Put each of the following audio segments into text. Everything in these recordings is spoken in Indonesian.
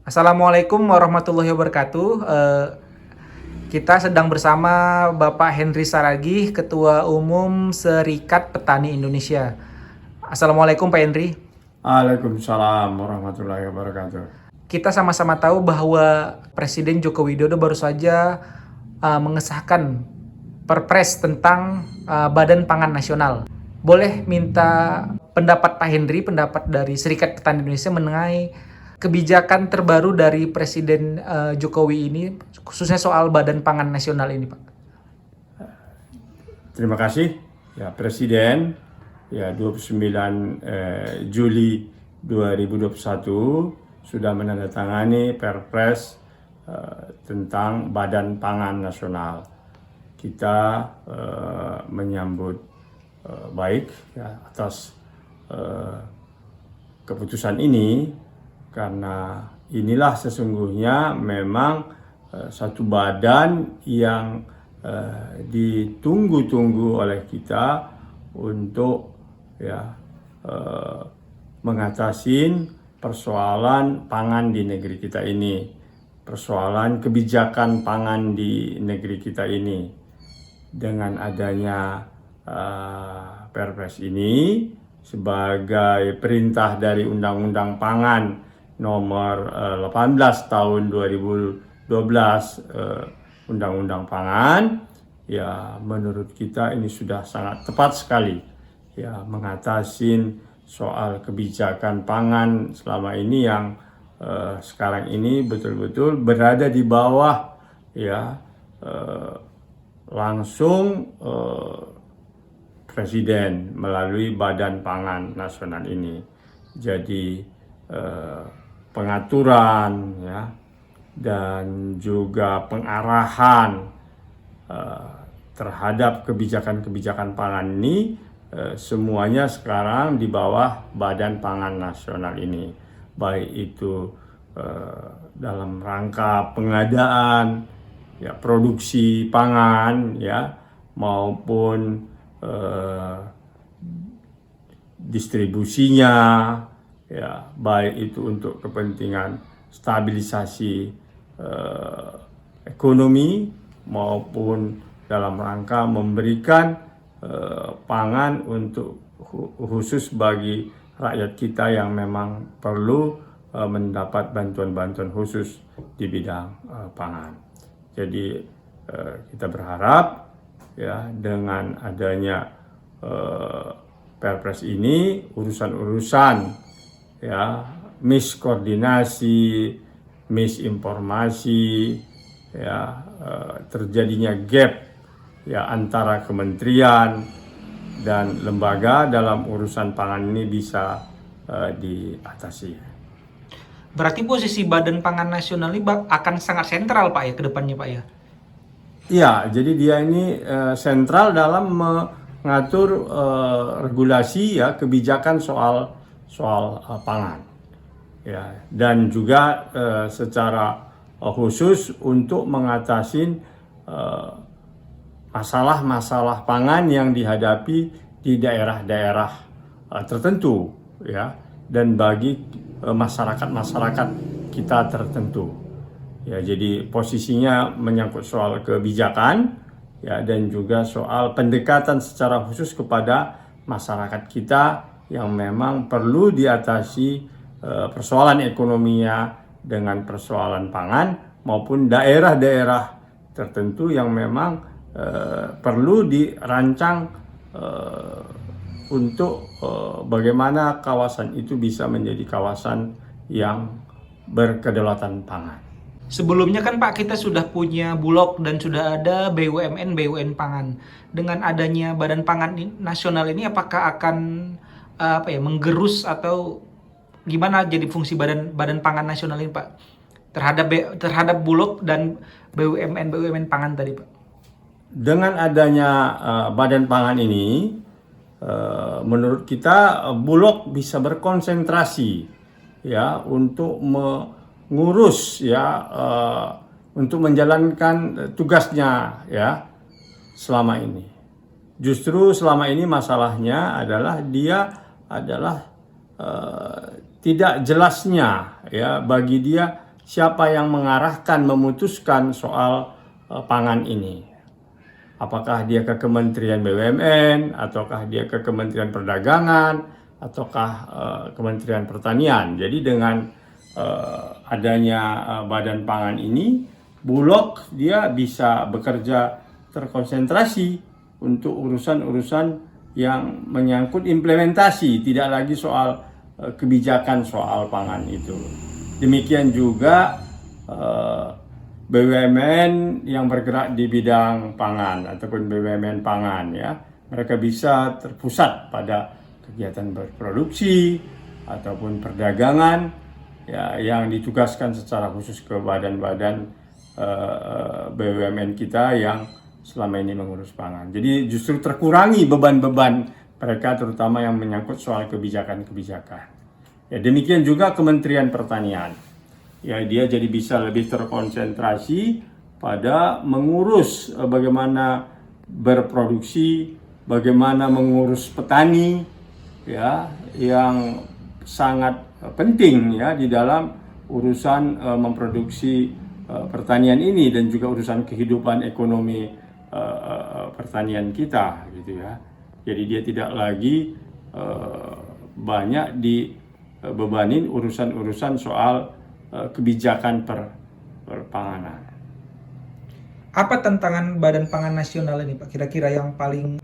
Assalamualaikum warahmatullahi wabarakatuh. Kita sedang bersama Bapak Henry Saragih, Ketua Umum Serikat Petani Indonesia. Assalamualaikum Pak Henry. Waalaikumsalam warahmatullahi wabarakatuh. Kita sama-sama tahu bahwa Presiden Joko Widodo baru saja mengesahkan Perpres tentang Badan Pangan Nasional. Boleh minta pendapat Pak Henry, pendapat dari Serikat Petani Indonesia mengenai kebijakan terbaru dari Presiden Jokowi ini, khususnya soal Badan Pangan Nasional ini, Pak? Terima kasih ya Presiden 29 Juli 2021 sudah menandatangani Perpres tentang Badan Pangan Nasional. Kita menyambut baik ya atas keputusan ini, karena inilah sesungguhnya memang satu badan yang ditunggu-tunggu oleh kita untuk mengatasi persoalan pangan di negeri kita ini, persoalan kebijakan pangan di negeri kita ini. Dengan adanya Perpres ini sebagai perintah dari Undang-Undang Pangan nomor 18 tahun 2012, Undang-Undang Pangan, ya menurut kita ini sudah sangat tepat sekali ya mengatasi soal kebijakan pangan selama ini yang sekarang ini betul-betul berada di bawah ya langsung Presiden melalui Badan Pangan Nasional ini. Jadi pengaturan ya dan juga pengarahan terhadap kebijakan-kebijakan pangan ini semuanya sekarang di bawah Badan Pangan Nasional ini, baik itu dalam rangka pengadaan ya produksi pangan ya maupun distribusinya ya, baik itu untuk kepentingan stabilisasi ekonomi maupun dalam rangka memberikan pangan untuk khusus bagi rakyat kita yang memang perlu mendapat bantuan-bantuan khusus di bidang pangan. Jadi kita berharap ya dengan adanya Perpres ini urusan-urusan ya miskoordinasi, misinformasi ya terjadinya gap ya antara kementerian dan lembaga dalam urusan pangan ini bisa diatasi. Berarti posisi Badan Pangan Nasional ini akan sangat sentral, Pak, ya, ke depannya, Pak, ya? Iya, jadi dia ini sentral dalam mengatur regulasi ya kebijakan soal pangan. Ya, dan juga secara khusus untuk mengatasi masalah-masalah pangan yang dihadapi di daerah-daerah tertentu ya, dan bagi masyarakat-masyarakat kita tertentu. Ya, jadi posisinya menyangkut soal kebijakan ya dan juga soal pendekatan secara khusus kepada masyarakat kita yang memang perlu diatasi persoalan ekonominya dengan persoalan pangan, maupun daerah-daerah tertentu yang memang perlu dirancang untuk bagaimana kawasan itu bisa menjadi kawasan yang berkedaulatan pangan. Sebelumnya kan, Pak, kita sudah punya Bulog dan sudah ada BUMN pangan. Dengan adanya Badan Pangan Nasional ini, apakah akan menggerus atau gimana jadi fungsi Badan Pangan Nasional ini, Pak, terhadap Bulog dan BUMN pangan tadi, Pak? Dengan adanya Badan Pangan ini, menurut kita Bulog bisa berkonsentrasi ya untuk mengurus ya untuk menjalankan tugasnya ya selama ini. Justru selama ini masalahnya adalah tidak jelasnya ya bagi dia siapa yang mengarahkan, memutuskan soal pangan ini. Apakah dia ke Kementerian BUMN, ataukah dia ke Kementerian Perdagangan, ataukah Kementerian Pertanian. Jadi dengan adanya Badan Pangan ini, Bulog dia bisa bekerja terkonsentrasi untuk urusan-urusan yang menyangkut implementasi, tidak lagi soal kebijakan soal pangan itu. Demikian juga BUMN yang bergerak di bidang pangan ataupun BUMN pangan ya, mereka bisa terpusat pada kegiatan berproduksi ataupun perdagangan ya, yang ditugaskan secara khusus ke badan-badan BUMN kita yang selama ini mengurus pangan. Jadi justru terkurangi beban-beban mereka, terutama yang menyangkut soal kebijakan-kebijakan. Ya, demikian juga Kementerian Pertanian. Ya, dia jadi bisa lebih terkonsentrasi pada mengurus bagaimana berproduksi, bagaimana mengurus petani ya, yang sangat penting ya di dalam urusan memproduksi pertanian ini dan juga urusan kehidupan ekonomi pertanian kita gitu ya. Jadi dia tidak lagi banyak dibebanin urusan-urusan soal kebijakan perpanganan. Apa tantangan Badan Pangan Nasional ini, Pak? Kira-kira yang paling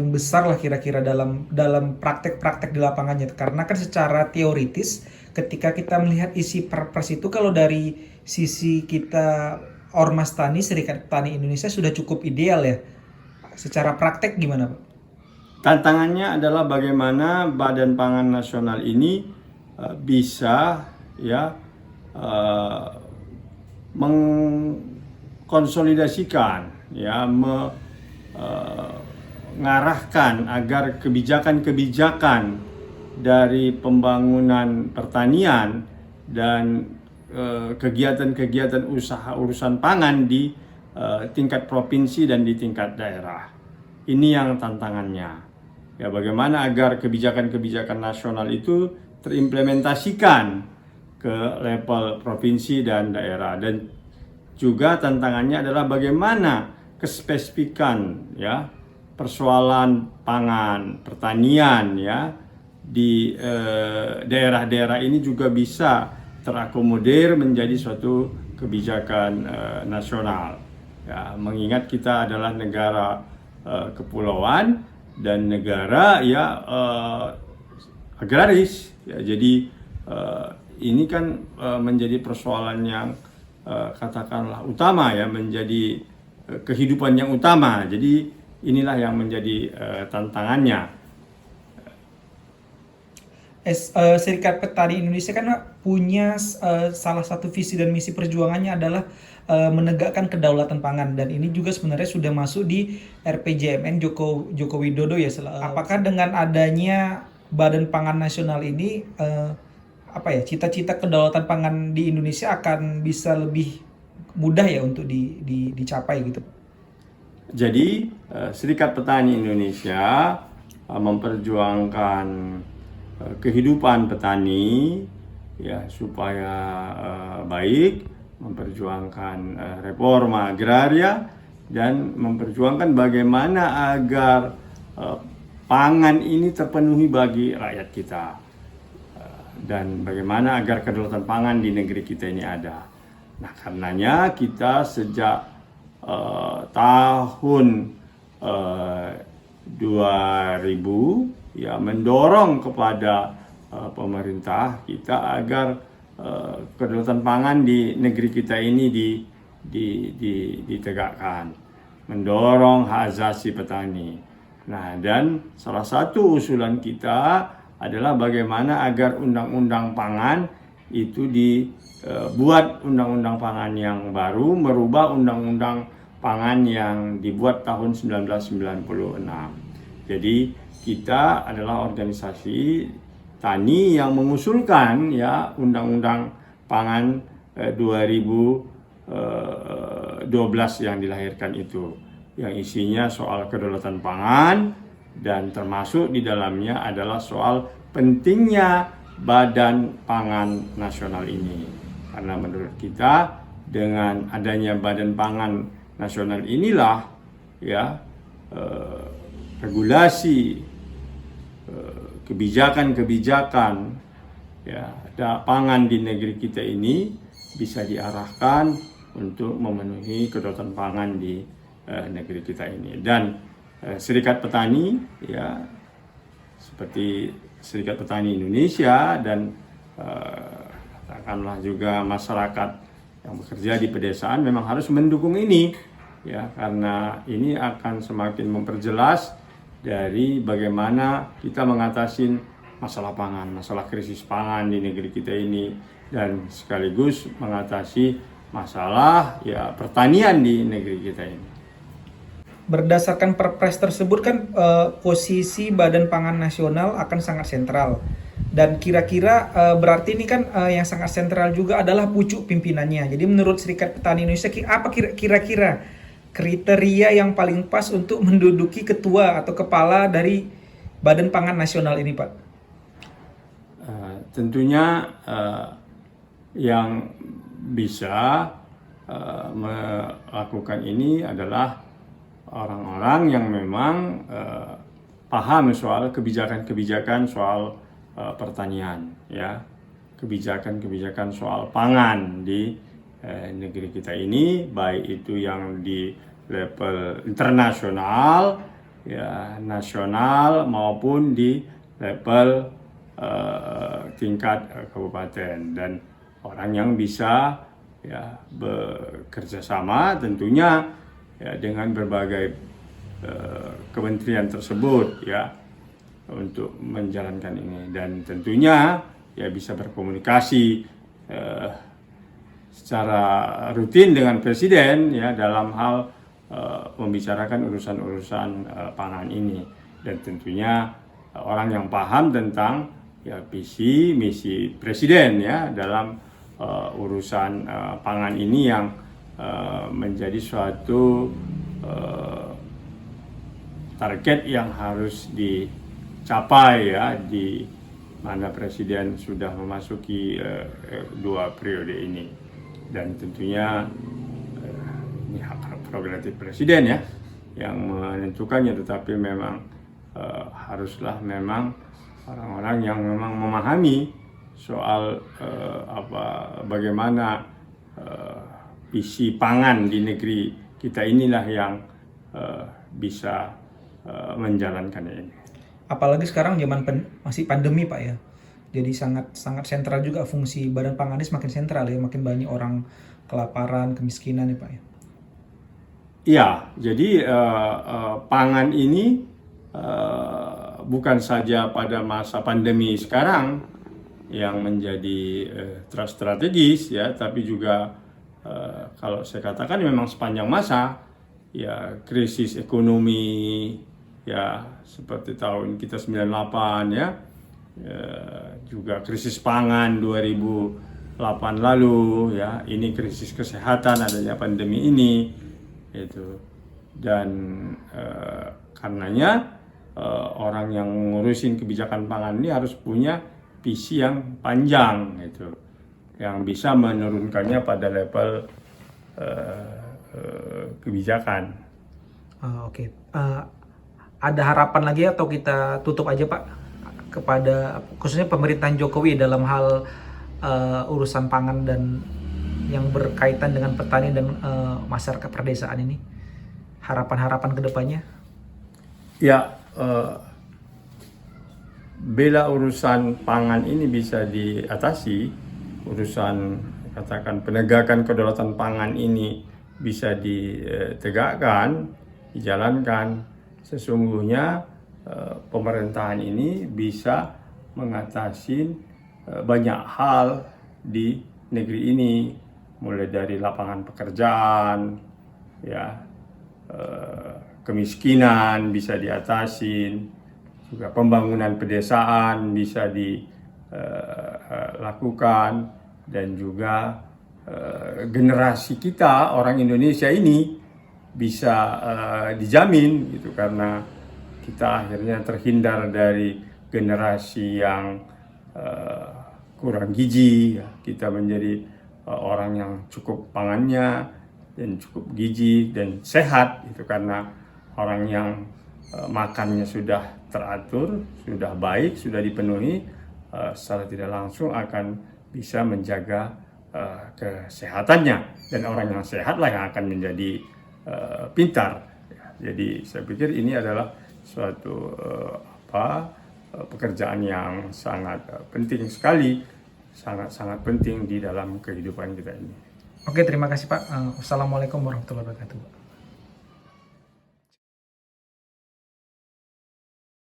besar lah kira-kira dalam praktek-praktek di lapangannya. Karena kan secara teoritis ketika kita melihat isi perpres itu, kalau dari sisi kita Ormas Tani, Serikat Petani Indonesia sudah cukup ideal ya. Secara praktek gimana, Pak? Tantangannya adalah bagaimana Badan Pangan Nasional ini bisa ya mengkonsolidasikan ya, mengarahkan agar kebijakan-kebijakan dari pembangunan pertanian dan kegiatan-kegiatan usaha urusan pangan di tingkat provinsi dan di tingkat daerah. Ini yang tantangannya. Ya, bagaimana agar kebijakan-kebijakan nasional itu terimplementasikan ke level provinsi dan daerah, dan juga tantangannya adalah bagaimana kespesifikan ya persoalan pangan pertanian ya di daerah-daerah ini juga bisa terakomodir menjadi suatu kebijakan nasional ya, mengingat kita adalah negara kepulauan dan negara ya agraris ya. Jadi ini kan menjadi persoalan yang katakanlah utama ya, menjadi kehidupan yang utama. Jadi inilah yang menjadi tantangannya. Serikat Petani Indonesia kan punya salah satu visi dan misi perjuangannya adalah menegakkan kedaulatan pangan, dan ini juga sebenarnya sudah masuk di RPJMN Joko Widodo ya. Apakah dengan adanya Badan Pangan Nasional ini cita-cita kedaulatan pangan di Indonesia akan bisa lebih mudah ya untuk dicapai gitu? Jadi Serikat Petani Indonesia memperjuangkan kehidupan petani ya supaya baik, memperjuangkan reforma agraria, dan memperjuangkan bagaimana agar pangan ini terpenuhi bagi rakyat kita, dan bagaimana agar kedaulatan pangan di negeri kita ini ada. Nah, karenanya kita sejak tahun 2000 ya mendorong kepada pemerintah kita agar kedaulatan pangan di negeri kita ini ditegakkan, mendorong hak asasi petani. Nah, dan salah satu usulan kita adalah bagaimana agar undang-undang pangan itu dibuat undang-undang pangan yang baru, merubah undang-undang pangan yang dibuat tahun 1996. Jadi kita adalah organisasi tani yang mengusulkan ya undang-undang pangan 2012 yang dilahirkan itu, yang isinya soal kedaulatan pangan, dan termasuk di dalamnya adalah soal pentingnya Badan Pangan Nasional ini. Karena menurut kita dengan adanya Badan Pangan Nasional inilah ya regulasi kebijakan-kebijakan ya pangan di negeri kita ini bisa diarahkan untuk memenuhi kedaulatan pangan di negeri kita ini. Dan serikat petani ya seperti Serikat Petani Indonesia dan katakanlah juga masyarakat yang bekerja di pedesaan memang harus mendukung ini ya, karena ini akan semakin memperjelas dari bagaimana kita mengatasi masalah pangan, masalah krisis pangan di negeri kita ini, dan sekaligus mengatasi masalah ya pertanian di negeri kita ini. Berdasarkan Perpres tersebut kan posisi Badan Pangan Nasional akan sangat sentral, dan kira-kira berarti ini kan yang sangat sentral juga adalah pucuk pimpinannya. Jadi menurut Serikat Petani Indonesia apa kira-kira kriteria yang paling pas untuk menduduki ketua atau kepala dari Badan Pangan Nasional ini, Pak? Tentunya yang bisa melakukan ini adalah orang-orang yang memang paham soal kebijakan-kebijakan soal pertanian, ya, kebijakan-kebijakan soal pangan di negeri kita ini, baik itu yang di level internasional, ya, nasional maupun di level tingkat kabupaten, dan orang yang bisa ya bekerja sama tentunya ya dengan berbagai kementerian tersebut ya untuk menjalankan ini, dan tentunya ya bisa berkomunikasi secara rutin dengan presiden ya dalam hal membicarakan urusan-urusan pangan ini, dan tentunya orang yang paham tentang ya visi misi presiden ya dalam urusan pangan ini yang menjadi suatu target yang harus dicapai ya di mana presiden sudah memasuki 2 periode ini, dan tentunya ini hak prerogatif presiden ya yang menentukannya, tetapi memang haruslah memang orang-orang yang memang memahami soal bagaimana visi pangan di negeri kita inilah yang bisa menjalankan ini. Apalagi sekarang masih pandemi, Pak ya. Jadi sangat sentral juga fungsi Badan Pangan ini, semakin sentral ya, makin banyak orang kelaparan, kemiskinan ya, Pak ya. Iya, jadi pangan ini bukan saja pada masa pandemi sekarang yang menjadi strategis ya, tapi juga kalau saya katakan memang sepanjang masa ya, krisis ekonomi ya seperti tahun kita 98 ya, juga krisis pangan 2008 lalu ya, ini krisis kesehatan adanya pandemi ini itu, dan karenanya orang yang ngurusin kebijakan pangan ini harus punya visi yang panjang gitu, yang bisa menurunkannya pada level kebijakan. Oke. Ada harapan lagi atau kita tutup aja, Pak, kepada khususnya pemerintahan Jokowi dalam hal urusan pangan dan yang berkaitan dengan petani dan masyarakat perdesaan ini? Harapan-harapan kedepannya? Ya, bila urusan pangan ini bisa diatasi, urusan katakan penegakan kedaulatan pangan ini bisa ditegakkan, dijalankan, sesungguhnya pemerintahan ini bisa mengatasi banyak hal di negeri ini, mulai dari lapangan pekerjaan, ya, kemiskinan bisa diatasi, juga pembangunan pedesaan bisa dilakukan, dan juga generasi kita orang Indonesia ini bisa dijamin gitu, karena kita akhirnya terhindar dari generasi yang kurang gizi ya. Kita menjadi orang yang cukup pangannya dan cukup gizi dan sehat, itu karena orang yang makannya sudah teratur, sudah baik, sudah dipenuhi, secara tidak langsung akan bisa menjaga kesehatannya, dan orang yang sehatlah yang akan menjadi pintar. Jadi saya pikir ini adalah suatu pekerjaan yang sangat penting sekali, sangat penting di dalam kehidupan kita ini. Oke, terima kasih Pak. Wassalamualaikum warahmatullahi wabarakatuh.